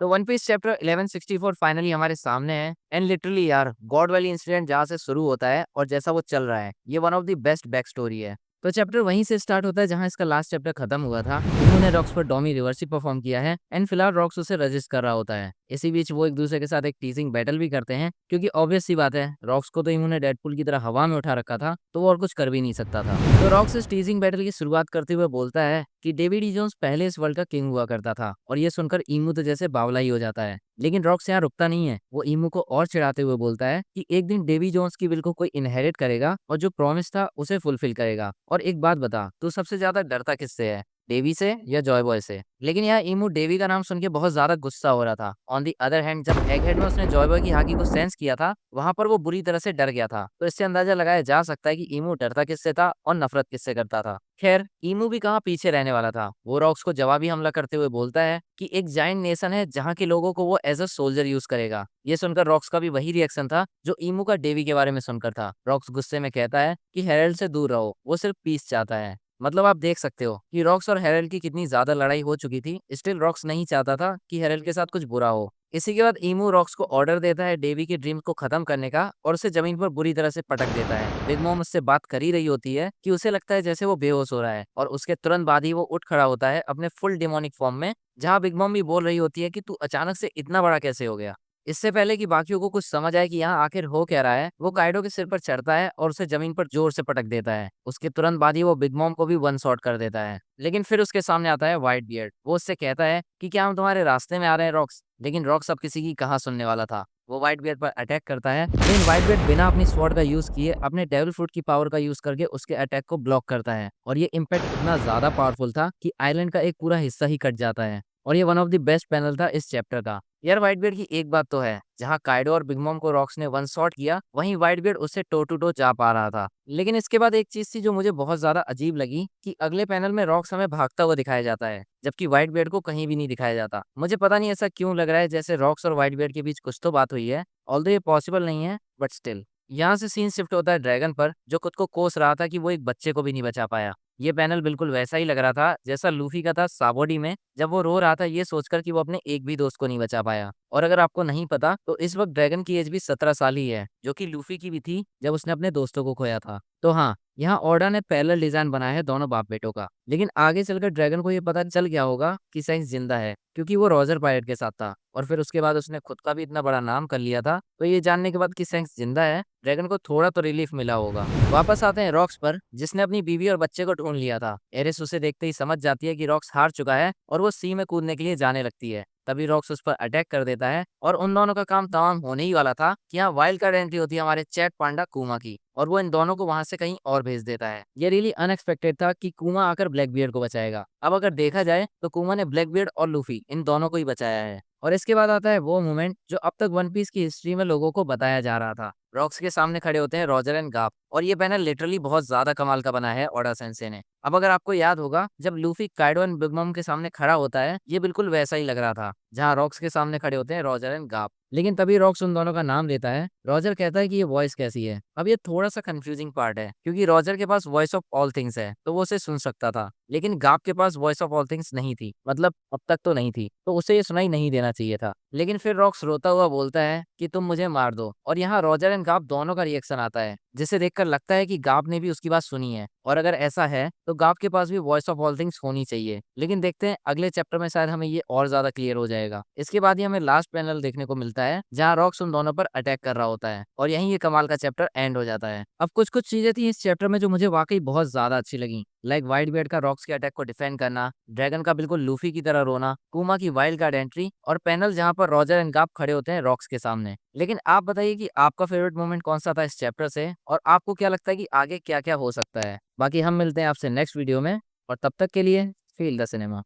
तो one piece chapter 1164 finally हमारे सामने है एंड लिटरली यार गॉड वैली इंसिडेंट जहाँ से शुरू होता है और जैसा वो चल रहा है ये one of the best back story है। तो चैप्टर वहीं से स्टार्ट होता है जहां इसका लास्ट चैप्टर खत्म हुआ था। उन्होंने रॉक्स पर डॉमी रिवर्सी परफॉर्म किया है एंड फिलहाल रॉक्स उसे रजिस्ट कर रहा होता है। इसी बीच वो एक दूसरे के साथ एक टीजिंग बैटल भी करते हैं क्योंकि ऑब्वियस सी बात है रॉक्स को तो इन्होंने डेडपुल की तरह हवा में उठा रखा था तो वो और कुछ कर भी नहीं सकता था। तो रॉक्स इस टीजिंग बैटल की शुरुआत करते हुए बोलता है कि डेविड ई जोन्स पहले इस वर्ल्ड का किंग हुआ करता था और ये सुनकर ईमू तो जैसे बावला ही हो जाता है। लेकिन रॉक्स यहाँ रुकता नहीं है, वो ईमू को और चिढ़ाते हुए बोलता है कि एक दिन डेवी जोन्स की विल को कोई इनहेरिट करेगा और जो प्रॉमिस था उसे फुलफिल करेगा। और एक बात बता, तू सबसे ज्यादा डरता किससे है, डेवी से या जॉय बॉय से? लेकिन यहाँ ईमू डेवी का नाम सुन के बहुत ज्यादा गुस्सा हो रहा था। ऑन दी अदर हैंड जब एगहेड में उसने जॉय बॉय की हाकी को सेंस किया था वहां पर वो बुरी तरह से डर गया था। तो इससे अंदाजा लगाया जा सकता है कि ईमू डरता किससे था और नफरत किससे करता था। खैर ईमू भी कहाँ पीछे रहने वाला था, वो रॉक्स को जवाबी हमला करते हुए बोलता है कि एक जाइंट नेशन है जहाँ के लोगों को वो एज अ सोल्जर यूज करेगा। ये सुनकर रॉक्स का भी वही रिएक्शन था जो ईमू का डेवी के बारे में सुनकर था। रॉक्स गुस्से में कहता है कि हेरल्ड से दूर रहो, वो सिर्फ पीस चाहता है। मतलब आप देख सकते हो कि रॉक्स और हेरल्ड की कितनी ज्यादा लड़ाई हो चुकी थी, स्टिल रॉक्स नहीं चाहता था कि हेरल्ड के साथ कुछ बुरा हो। इसी के बाद ईमू रॉक्स को ऑर्डर देता है डेवी के ड्रीम को खत्म करने का और उसे जमीन पर बुरी तरह से पटक देता है। बिग मॉम उससे बात कर ही रही होती है कि उसे लगता है जैसे वो बेहोश हो रहा है और उसके तुरंत बाद ही वो उठ खड़ा होता है अपने फुल डिमोनिक फॉर्म में, जहाँ बिग मॉम भी बोल रही होती है कि तू अचानक से इतना बड़ा कैसे हो गया। इससे पहले कि बाकियों को कुछ समझ आए कि यहाँ आखिर हो क्या रहा है, वो काइडो के सिर पर चढ़ता है और उसे जमीन पर जोर से पटक देता है। उसके तुरंत बाद ही वो बिग मॉम को भी वन शॉट कर देता है। लेकिन फिर उसके सामने आता है व्हाइट बियर्ड। वो उससे कहता है कि क्या हम तुम्हारे रास्ते में आ रहे हैं रॉक्स? लेकिन रॉक्स अब किसी की कहाँ सुनने वाला था। वो व्हाइट बियर्ड पर अटैक करता है लेकिन व्हाइट बियर्ड बिना अपनी स्वॉर्ड का यूज किए अपने डेविल फ्रूट की पावर का यूज करके उसके अटैक को ब्लॉक करता है और ये इम्पैक्ट इतना ज्यादा पावरफुल था कि आइलैंड का एक पूरा हिस्सा ही कट जाता है। और ये one of the best panel था इस चैप्टर का। यार व्हाइट बियर्ड की एक बात तो है, जहाँ काइडो और बिग मॉम को रॉक्स ने वन शॉट किया वहीं व्हाइट बियर्ड उससे टो टू टो जा पा रहा था। लेकिन इसके बाद एक चीज थी जो मुझे बहुत ज्यादा अजीब लगी कि अगले पैनल में रॉक्स हमें भागता हुआ दिखाया जाता है जबकि व्हाइट बियर्ड को कहीं भी नहीं दिखाया जाता। मुझे पता नहीं ऐसा क्यों लग रहा है, जैसे रॉक्स और व्हाइट बियर्ड के बीच कुछ तो बात हुई है, ऑल्दो ये पॉसिबल नहीं है बट स्टिल। यहाँ से सीन शिफ्ट होता है ड्रैगन पर जो खुद को कोस रहा था कि वो एक बच्चे को भी नहीं बचा पाया। ये पैनल बिल्कुल वैसा ही लग रहा था जैसा लूफी का था साबोडी में, जब वो रो रहा था ये सोचकर कि वो अपने एक भी दोस्त को नहीं बचा पाया। और अगर आपको नहीं पता तो इस वक्त ड्रैगन की एज भी 17 साल ही है, जो कि लूफी की भी थी जब उसने अपने दोस्तों को खोया था। तो हाँ, यहाँ ऑर्डा ने पैरेलल डिजाइन बनाया है दोनों बाप बेटों का। लेकिन आगे चलकर ड्रैगन को ये पता चल गया होगा कि साइंस जिंदा है क्योंकि वो रॉजर पायलट के साथ था और फिर उसके बाद उसने खुद का भी इतना बड़ा नाम कर लिया था। तो ये जानने के बाद कि साइंस जिंदा है, ड्रैगन को थोड़ा तो रिलीफ मिला होगा। वापस आते हैं रॉक्स पर, जिसने अपनी बीवी और बच्चे को ढूंढ लिया था। एरिस उसे देखते ही समझ जाती है कि रॉक्स हार चुका है और वो सी में कूदने के लिए जाने लगती है। तभी रॉक्स उस पर अटैक कर देता है और उन दोनों का काम तमाम होने ही वाला था कि यहाँ वाइल्ड कार्ड एंट्री होती है हमारे चैट पांडा कुमा की और वो इन दोनों को वहां से कहीं और भेज देता है। ये रियली अनएक्सपेक्टेड था कि कुमा आकर ब्लैक बियर्ड को बचाएगा। अब अगर देखा जाए तो कुमा ने ब्लैक बियर्ड और लूफी इन दोनों को ही बचाया है। और इसके बाद आता है वो मोमेंट जो अब तक वन पीस की हिस्ट्री में लोगों को बताया जा रहा था। रॉक्स के सामने खड़े होते हैं रॉजर एंड गाप और ये पैनल लिटरली बहुत ज्यादा कमाल का बना है ओडा सेंसे ने। अब अगर आपको याद होगा जब Luffy Kaido and big mom के सामने खड़ा होता है ये बिल्कुल वैसा ही लग रहा था जहाँ रॉक्स के सामने खड़े होते हैं रॉजर एंड गाप। लेकिन तभी रॉक्स उन दोनों का नाम लेता है। रॉजर कहता है कि ये वॉइस कैसी है। अब ये थोड़ा सा कंफ्यूजिंग पार्ट है क्योंकि रॉजर के पास वॉइस ऑफ ऑल थिंग्स है तो वो उसे सुन सकता था, लेकिन गाप के पास वॉइस ऑफ ऑल थिंग्स नहीं थी, मतलब अब तक तो नहीं थी, तो उसे ये सुनाई नहीं देना चाहिए था। लेकिन फिर रॉक्स रोता हुआ बोलता है कि तुम मुझे मार दो और यहाँ रॉजर एंड गाप दोनों का रिएक्शन आता है जिसे देखकर लगता है कि गाप ने भी उसकी बात सुनी है और अगर ऐसा है तो गाप के पास भी वॉइस ऑफ ऑल थिंग्स होनी चाहिए। लेकिन देखते हैं अगले चैप्टर में शायद हमें ये और ज्यादा क्लियर हो जाएगा। इसके बाद ही हमें लास्ट पैनल देखने को मिलता है जहाँ रॉक्स उन दोनों पर अटैक कर रहा होता है और यहीं ये कमाल का चैप्टर एंड हो जाता है। अब कुछ कुछ चीजें थी इस चैप्टर में जो मुझे वाकई बहुत ज्यादा अच्छी लगी, लाइक व्हाइट बियर्ड का रॉक्स के अटैक को डिफेंड करना, ड्रैगन का बिल्कुल लूफी की तरह रोना, कुमा की वाइल्ड कार्ड एंट्री और पैनल जहाँ पर रॉजर एंड गाप खड़े होते हैं रॉक्स के सामने। लेकिन आप बताइए कि आपका फेवरेट मोमेंट कौन सा था इस चैप्टर से और आपको क्या लगता है कि आगे क्या क्या हो सकता है। बाकी हम मिलते हैं आपसे नेक्स्ट वीडियो में और तब तक के लिए फील द सिनेमा।